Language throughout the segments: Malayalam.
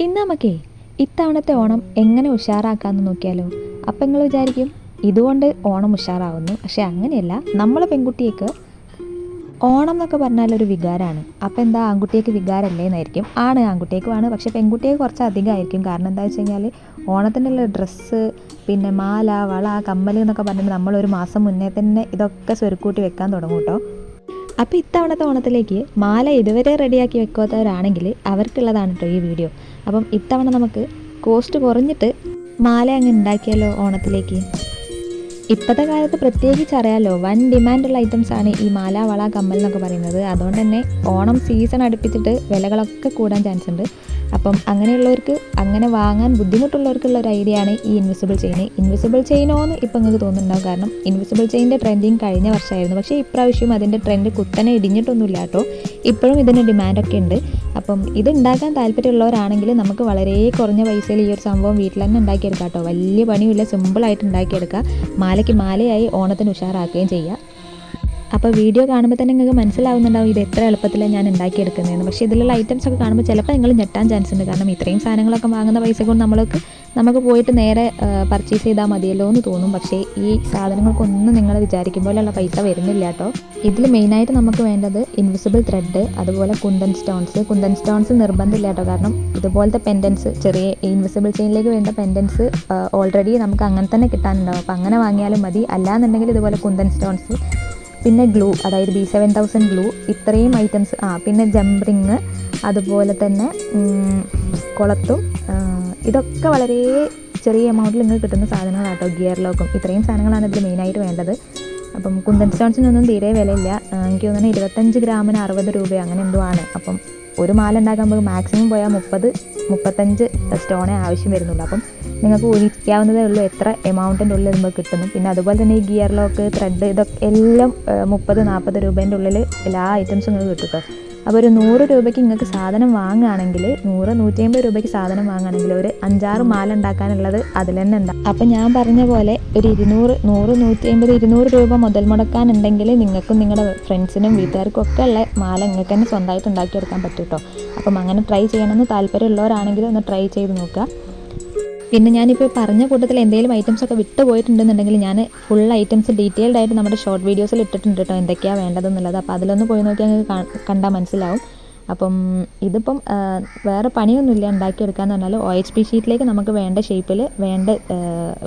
ഇന്ന് നമുക്കേ ഇത്തവണത്തെ ഓണം എങ്ങനെ ഉഷാറാക്കാമെന്ന് നോക്കിയാലോ. അപ്പം നിങ്ങൾ വിചാരിക്കും ഇതുകൊണ്ട് ഓണം ഉഷാറാവുന്നു. പക്ഷേ അങ്ങനെയല്ല. നമ്മളെ പെൺകുട്ടിക്ക് ഓണം എന്നൊക്കെ പറഞ്ഞാൽ ഒരു വികാരമാണ്. അപ്പോൾ എന്താ ആൺകുട്ടിക്ക് വികാരമല്ലേ എന്നായിരിക്കും. ആൺകുട്ടിയേക്കുമാണ്. പക്ഷേ പെൺകുട്ടിക്ക് കുറച്ച് അധികമായിരിക്കും. കാരണം എന്താ വെച്ച് കഴിഞ്ഞാൽ ഓണത്തിനുള്ള ഡ്രസ്സ്, പിന്നെ മാല, വള, കമ്മൽ എന്നൊക്കെ പറഞ്ഞിട്ട് നമ്മളൊരു മാസം മുന്നേ തന്നെ ഇതൊക്കെ സ്വരുക്കൂട്ടി വെക്കാൻ തുടങ്ങും കേട്ടോ. അപ്പോൾ ഇത്തവണത്തെ ഓണത്തിലേക്ക് മാല ഇതുവരെ റെഡിയാക്കി വെക്കാത്തവരാണെങ്കിൽ അവർക്കുള്ളതാണ് കേട്ടോ ഈ വീഡിയോ. അപ്പം ഇത്തവണ നമുക്ക് കോസ്റ്റ് കുറഞ്ഞിട്ട് മാല അങ്ങ് ഉണ്ടാക്കിയാലോ ഓണത്തിലേക്ക്. ഇപ്പോഴത്തെ കാലത്ത് പ്രത്യേകിച്ച് അറിയാമല്ലോ, വൻ ഡിമാൻഡുള്ള ഐറ്റംസാണ് ഈ മാല, വള, കമ്മൽ എന്നൊക്കെ പറയുന്നത്. അതുകൊണ്ട് തന്നെ ഓണം സീസൺ അടുപ്പിച്ചിട്ട് വിലകളൊക്കെ കൂടാൻ ചാൻസ് ഉണ്ട്. അപ്പം അങ്ങനെയുള്ളവർക്ക്, അങ്ങനെ വാങ്ങാൻ ബുദ്ധിമുട്ടുള്ളവർക്കുള്ള ഒരു ഐഡിയ ആണ് ഈ ഇൻവിസിബിൾ ചെയിൻ. ഇൻവിസിബിൾ ചെയിനോ എന്ന് ഇപ്പം നിങ്ങൾക്ക് തോന്നുന്നുണ്ടാവും. കാരണം ഇൻവിസിബിൾ ചെയിൻ്റെ ട്രെൻഡിങ് കഴിഞ്ഞ വർഷമായിരുന്നു. പക്ഷേ ഇപ്രാവശ്യം അതിൻ്റെ ട്രെൻഡ് കുത്തനെ ഇടിഞ്ഞിട്ടൊന്നുമില്ല കേട്ടോ. ഇപ്പോഴും ഇതിന് ഡിമാൻഡൊക്കെ ഉണ്ട്. അപ്പം ഇത് ഉണ്ടാക്കാൻ താല്പര്യമുള്ളവരാണെങ്കിൽ നമുക്ക് വളരെ കുറഞ്ഞ പൈസയിൽ ഈ ഒരു സംഭവം വീട്ടിൽ തന്നെ ഉണ്ടാക്കിയെടുക്കാം കേട്ടോ. വലിയ പണിയില്ല, സിമ്പിളായിട്ട് ഉണ്ടാക്കിയെടുക്കുക. മാലയ്ക്ക് മാലയായി ഓണത്തിന് ഉഷാറാക്കുകയും ചെയ്യുക. അപ്പോൾ വീഡിയോ കാണുമ്പോൾ തന്നെ നിങ്ങൾക്ക് മനസ്സിലാവുന്നുണ്ടാവും ഇത് എത്ര എളുപ്പത്തിലാണ് ഞാൻ ഉണ്ടാക്കിയെടുക്കുന്നതെന്ന്. പക്ഷേ ഇതിലുള്ള ഐറ്റംസ് ഒക്കെ കാണുമ്പോൾ ചിലപ്പോൾ നിങ്ങൾ ഞെട്ടാൻ ചാൻസ് ഉണ്ട്. കാരണം ഇത്രയും സാധനങ്ങളൊക്കെ വാങ്ങുന്ന പൈസ കൊണ്ട് നമുക്ക് പോയിട്ട് നേരെ പർച്ചേസ് ചെയ്താൽ മതിയല്ലോ എന്ന് തോന്നും. പക്ഷേ ഈ സാധനങ്ങൾക്കൊന്നും നിങ്ങൾ വിചാരിക്കും പോലെയുള്ള പൈസ വരുന്നില്ല കേട്ടോ. ഇതിൽ മെയിനായിട്ട് നമുക്ക് വേണ്ടത് ഇൻവിസിബിൾ ത്രെഡ്, അതുപോലെ കുന്തൻ സ്റ്റോൺസ് നിർബന്ധമില്ല കേട്ടോ. കാരണം ഇതുപോലത്തെ പെൻഡൻസ്, ചെറിയ ഇൻവിസിബിൾ ചെയിനിലേക്ക് വേണ്ട പെൻഡൻസ് ഓൾറെഡി നമുക്ക് അങ്ങനെ തന്നെ കിട്ടാനുണ്ടാവും. അപ്പോൾ അങ്ങനെ വാങ്ങിയാലും മതി. അല്ലാന്നുണ്ടെങ്കിൽ ഇതുപോലെ കുന്തൻ സ്റ്റോൺസ്, പിന്നെ ഗ്ലൂ, അതായത് B7000 ഗ്ലൂ, ഇത്രയും ഐറ്റംസ്. പിന്നെ ജംപ്, അതുപോലെ തന്നെ കുളത്തും, ഇതൊക്കെ വളരെ ചെറിയ എമൗണ്ടിൽ നിങ്ങൾക്ക് കിട്ടുന്ന സാധനങ്ങളാട്ടോ. ഗിയർ ലോക്കും, ഇത്രയും സാധനങ്ങളാണ് ഇതിൽ മെയിനായിട്ട് വേണ്ടത്. അപ്പം കുന്തൻ സ്റ്റോൺസിനൊന്നും തീരെ വിലയില്ല. എനിക്ക് തോന്നുന്നത് 25 ഗ്രാമിന് 60 രൂപ അങ്ങനെ എന്തോ ആണ്. അപ്പം ഒരു മാല ഉണ്ടാക്കുമ്പോൾ മാക്സിമം പോയാൽ 30-35 സ്റ്റോണേ ആവശ്യം വരുന്നുള്ളൂ. അപ്പം നിങ്ങൾക്ക് ഊഹിക്കാവുന്നതേ ഉള്ളൂ എത്ര എമൗണ്ടിൻ്റെ ഉള്ളിൽ നമുക്ക് കിട്ടുന്നു. പിന്നെ അതുപോലെ തന്നെ ഈ ഗിയർ ലോക്ക്, ത്രെഡ്, ഇതൊക്കെ എല്ലാം 30-40 രൂപേൻ്റെ ഉള്ളിൽ എല്ലാ ഐറ്റംസും നിങ്ങൾക്ക് കിട്ടും. അപ്പോൾ ഒരു 100 രൂപയ്ക്ക് നിങ്ങൾക്ക് സാധനം വാങ്ങുകയാണെങ്കിൽ, 100-150 രൂപയ്ക്ക് സാധനം വാങ്ങുകയാണെങ്കിൽ ഒരു 5-6 മാല ഉണ്ടാക്കാനുള്ളത് അതിൽ തന്നെ ഉണ്ടാകും. അപ്പം ഞാൻ പറഞ്ഞ പോലെ ഒരു 100-150-200 രൂപ മുതൽ മുടക്കാനുണ്ടെങ്കിൽ നിങ്ങൾക്കും നിങ്ങളുടെ ഫ്രണ്ട്സിനും വീട്ടുകാർക്കും ഒക്കെ ഉള്ള മാല നിങ്ങൾക്ക് തന്നെ സ്വന്തമായിട്ട് ഉണ്ടാക്കിയെടുക്കാൻ പറ്റും കേട്ടോ. അപ്പം അങ്ങനെ ട്രൈ ചെയ്യണമെന്ന് താല്പര്യമുള്ളവരാണെങ്കിൽ ഒന്ന് ട്രൈ ചെയ്ത് നോക്കുക. പിന്നെ ഞാനിപ്പോൾ പറഞ്ഞ കൂട്ടത്തിൽ എന്തെങ്കിലും ഐറ്റംസൊക്കെ വിട്ടു പോയിട്ടുണ്ടെന്നുണ്ടെങ്കിൽ ഞാൻ ഫുൾ ഐറ്റംസ് ഡീറ്റെയിൽഡ് ആയിട്ട് നമ്മുടെ ഷോർട്ട് വീഡിയോസിൽ ഇട്ടിട്ടുണ്ട് കേട്ടോ, എന്തൊക്കെയാണ് വേണ്ടതെന്നുള്ളത്. അപ്പോൾ അതിലൊന്ന് പോയി നോക്കിയാൽ നിങ്ങൾക്ക് കണ്ടാൽ മനസ്സിലാവും. അപ്പം ഇതിപ്പം വേറെ പണിയൊന്നുമില്ല ഉണ്ടാക്കിയെടുക്കാന്ന് പറഞ്ഞാൽ OHP ഷീറ്റിലേക്ക് നമുക്ക് വേണ്ട ഷേപ്പിൽ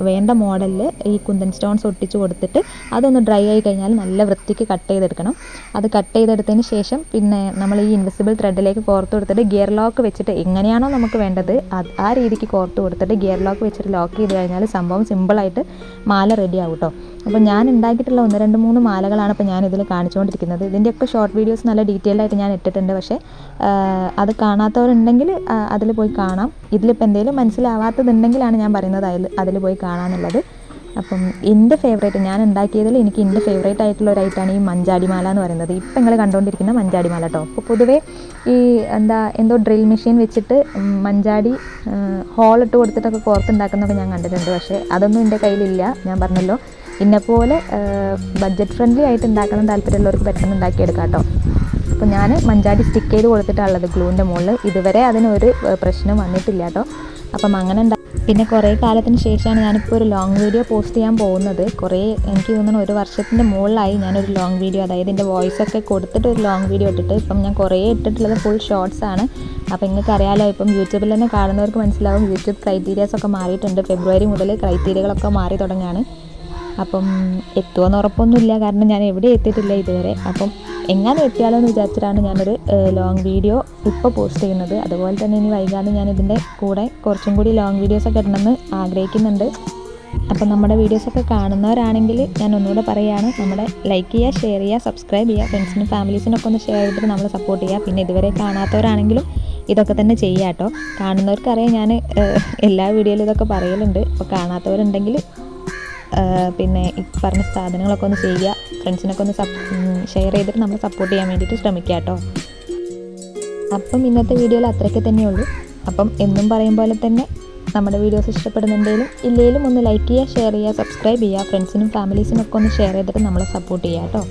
വേണ്ട മോഡലിൽ ഈ കുന്തൻ സ്റ്റോൺസ് ഒട്ടിച്ച് കൊടുത്തിട്ട് അതൊന്ന് ഡ്രൈ ആയി കഴിഞ്ഞാൽ നല്ല വൃത്തിക്ക് കട്ട് ചെയ്തെടുക്കണം. അത് കട്ട് ചെയ്തെടുത്തതിന് ശേഷം പിന്നെ നമ്മൾ ഈ ഇൻവിസിബിൾ ത്രെഡിലേക്ക് കോർത്ത് കൊടുത്തിട്ട് ഗിയർ ലോക്ക് വെച്ചിട്ട് എങ്ങനെയാണോ നമുക്ക് വേണ്ടത് ആ രീതിക്ക് കോർത്ത് കൊടുത്തിട്ട് ഗിയർ ലോക്ക് വെച്ചിട്ട് ലോക്ക് ചെയ്ത് കഴിഞ്ഞാൽ സംഭവം സിമ്പിളായിട്ട് മാല റെഡി ആവും കേട്ടോ. അപ്പോൾ ഞാൻ ഉണ്ടാക്കിയിട്ടുള്ള 1-2-3 മാലകളാണ് ഇപ്പോൾ ഞാൻ ഇതിൽ കാണിച്ചുകൊണ്ടിരിക്കുന്നത്. ഇതിൻ്റെയൊക്കെ ഷോർട്ട് വീഡിയോസ് നല്ല ഡീറ്റെയിൽഡ് ആയിട്ട് ഞാൻ ഇട്ടിട്ടുണ്ട്. പക്ഷേ അത് കാണാത്തവരുണ്ടെങ്കിൽ അതിൽ പോയി കാണാം. ഇതിലിപ്പോൾ എന്തെങ്കിലും മനസ്സിലാവാത്തതുണ്ടെങ്കിലാണ് ഞാൻ പറയുന്നത് അതിൽ പോയി കാണാമെന്നുള്ളത്. അപ്പം എൻ്റെ ഫേവറേറ്റ്, ഞാൻ ഉണ്ടാക്കിയതിൽ എനിക്ക് എൻ്റെ ഫേവറേറ്റ് ആയിട്ടുള്ള ഒരു ഐറ്റമാണ് ഈ മഞ്ചാടിമാല എന്ന് പറയുന്നത്. ഇപ്പം നിങ്ങൾ കണ്ടുകൊണ്ടിരിക്കുന്ന മഞ്ചാടിമാല കേട്ടോ. അപ്പോൾ പൊതുവേ ഈ എന്തോ ഡ്രിൽ മെഷീൻ വെച്ചിട്ട് മഞ്ചാടി ഹോളിട്ട് കൊടുത്തിട്ടൊക്കെ കോർത്തുണ്ടാക്കുന്നതൊക്കെ ഞാൻ കണ്ടിട്ടുണ്ട്. പക്ഷേ അതൊന്നും എൻ്റെ കയ്യിലില്ല. ഞാൻ പറഞ്ഞല്ലോ, ഇന്നെപ്പോലെ ബഡ്ജറ്റ് ഫ്രണ്ട്ലി ആയിട്ട് ഉണ്ടാക്കണം താല്പര്യമുള്ളവർക്ക് പെട്ടെന്ന് ഉണ്ടാക്കിയെടുക്കാം കേട്ടോ. അപ്പോൾ ഞാൻ മഞ്ചാടി സ്റ്റിക്ക് ചെയ്ത് കൊടുത്തിട്ടുള്ളത് ഗ്ലൂവിൻ്റെ മുകളിൽ. ഇതുവരെ അതിനൊരു പ്രശ്നം വന്നിട്ടില്ല കേട്ടോ. അപ്പം അങ്ങനെ പിന്നെ കുറേ കാലത്തിന് ശേഷമാണ് ഞാനിപ്പോൾ ഒരു ലോങ് വീഡിയോ പോസ്റ്റ് ചെയ്യാൻ പോകുന്നത്. എനിക്ക് തോന്നുന്നു 1 വർഷത്തിൻ്റെ മുകളിലായി ഞാനൊരു ലോങ് വീഡിയോ, അതായത് എൻ്റെ വോയിസൊക്കെ കൊടുത്തിട്ട് ഒരു ലോങ് വീഡിയോ ഇട്ടിട്ട്. ഇപ്പം ഞാൻ കുറേ ഇട്ടിട്ടുള്ളത് ഫുൾ ഷോർട്സ് ആണ്. അപ്പോൾ നിങ്ങൾക്ക് അറിയാമല്ലോ, ഇപ്പം യൂട്യൂബിൽ തന്നെ കാണുന്നവർക്ക് മനസ്സിലാവും യൂട്യൂബ് ക്രൈറ്റീരിയാസൊക്കെ മാറിയിട്ടുണ്ട്. ഫെബ്രുവരി മുതൽ ക്രൈറ്റീരിയകളൊക്കെ മാറി തുടങ്ങുകയാണ്. അപ്പം എത്തുമെന്ന് ഉറപ്പൊന്നുമില്ല, കാരണം ഞാൻ എവിടെ എത്തിയിട്ടില്ല ഇതുവരെ. അപ്പം എങ്ങനെ എത്തിയാലോ എന്ന് വിചാരിച്ചിട്ടാണ് ഞാനൊരു ലോങ് വീഡിയോ ഇപ്പോൾ പോസ്റ്റ് ചെയ്യുന്നത്. അതുപോലെ തന്നെ ഇനി വൈകാതെ ഞാൻ ഇതിൻ്റെ കൂടെ കുറച്ചും കൂടി ലോങ് വീഡിയോസൊക്കെ ഇടണമെന്ന് ആഗ്രഹിക്കുന്നുണ്ട്. അപ്പം നമ്മുടെ വീഡിയോസൊക്കെ കാണുന്നവരാണെങ്കിൽ ഞാൻ ഒന്നുകൂടെ പറയുകയാണ്, നമ്മുടെ ലൈക്ക് ചെയ്യുക, ഷെയർ ചെയ്യുക, സബ്സ്ക്രൈബ് ചെയ്യുക, ഫ്രണ്ട്സിനും ഫാമിലീസിനൊക്കെ ഒന്ന് ഷെയർ ചെയ്തിട്ട് നമ്മളെ സപ്പോർട്ട് ചെയ്യുക. പിന്നെ ഇതുവരെ കാണാത്തവരാണെങ്കിലും ഇതൊക്കെ തന്നെ ചെയ്യുക കേട്ടോ. കാണുന്നവർക്കറിയാം, ഞാൻ എല്ലാ വീഡിയോയിലും ഇതൊക്കെ പറയലുണ്ട്. അപ്പോൾ കാണാത്തവരുണ്ടെങ്കിൽ പിന്നെ ഈ പറഞ്ഞ സാധനങ്ങളൊക്കെ ഒന്ന് ചെയ്യുക, ഫ്രണ്ട്സിനൊക്കെ ഒന്ന് ഷെയർ ചെയ്തിട്ട് നമ്മൾ സപ്പോർട്ട് ചെയ്യാൻ വേണ്ടിയിട്ട് ശ്രമിക്കുക കേട്ടോ. അപ്പം ഇന്നത്തെ വീഡിയോയിൽ അത്രയ്ക്ക് തന്നെയുള്ളൂ. അപ്പം എന്നും പറയും പോലെ തന്നെ നമ്മുടെ വീഡിയോസ് ഇഷ്ടപ്പെടുന്നുണ്ടെങ്കിലും ഇല്ലെങ്കിലും ഒന്ന് ലൈക്ക് ചെയ്യുക, ഷെയർ ചെയ്യുക, സബ്സ്ക്രൈബ് ചെയ്യുക, ഫ്രണ്ട്സിനും ഫാമിലീസിനൊക്കെ ഒന്ന് ഷെയർ ചെയ്തിട്ട് നമ്മളെ സപ്പോർട്ട് ചെയ്യുക കേട്ടോ.